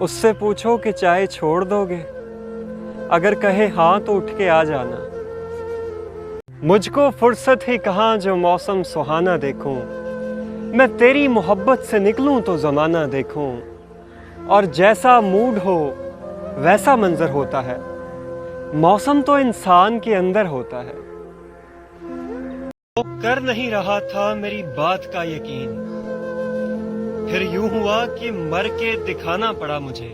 उससे पूछो कि चाय छोड़ दोगे, अगर कहे हाँ तो उठ के आ जाना। मुझको फुर्सत ही कहाँ जो मौसम सुहाना देखूं, मैं तेरी मोहब्बत से निकलूं तो ज़माना देखूं। और जैसा मूड हो वैसा मंजर होता है, मौसम तो इंसान के अंदर होता है। वो कर नहीं रहा था मेरी बात का यकीन, फिर यूं हुआ कि मर के दिखाना पड़ा मुझे।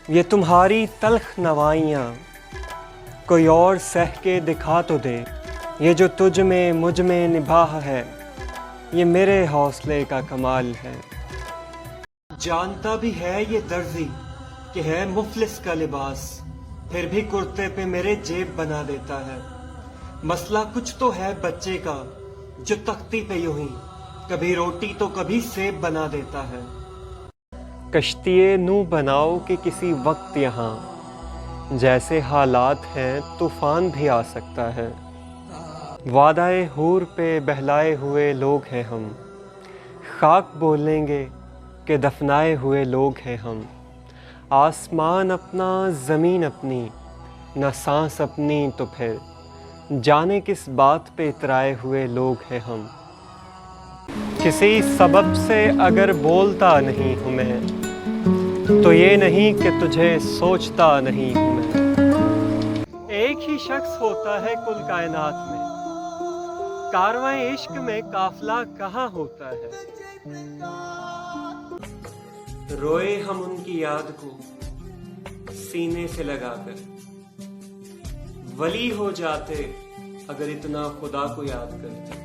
ये तुम्हारी तल्ख नवाइयाँ कोई और सह के दिखा तो दे। ये जो तुझ में मुझ में निभाह है, ये मेरे हौसले का कमाल है। जानता भी है ये दर्जी कि है मुफलिस का लिबास, फिर भी कुर्ते पे मेरे जेब बना देता है। मसला कुछ तो है बच्चे का जो तख्ती पे यूं ही कभी रोटी तो कभी सेब बना देता है। कश्तिये नू बनाओ कि किसी वक्त यहाँ, जैसे हालात हैं तूफान भी आ सकता है। वादाए हूर पे बहलाए हुए लोग हैं हम, खाक बोलेंगे कि दफनाए हुए लोग हैं हम। आसमान अपना ज़मीन अपनी, न सांस अपनी तो फिर जाने किस बात पे इतराए हुए लोग हैं हम। किसी सबब से अगर बोलता नहीं हूँ मैं, तो ये नहीं कि तुझे सोचता नहीं हूँ मैं। एक ही शख्स होता है कुल कायनात में, कारवां इश्क में काफिला कहाँ होता है। रोए हम उनकी याद को सीने से लगाकर, वली हो जाते अगर इतना खुदा को याद करते।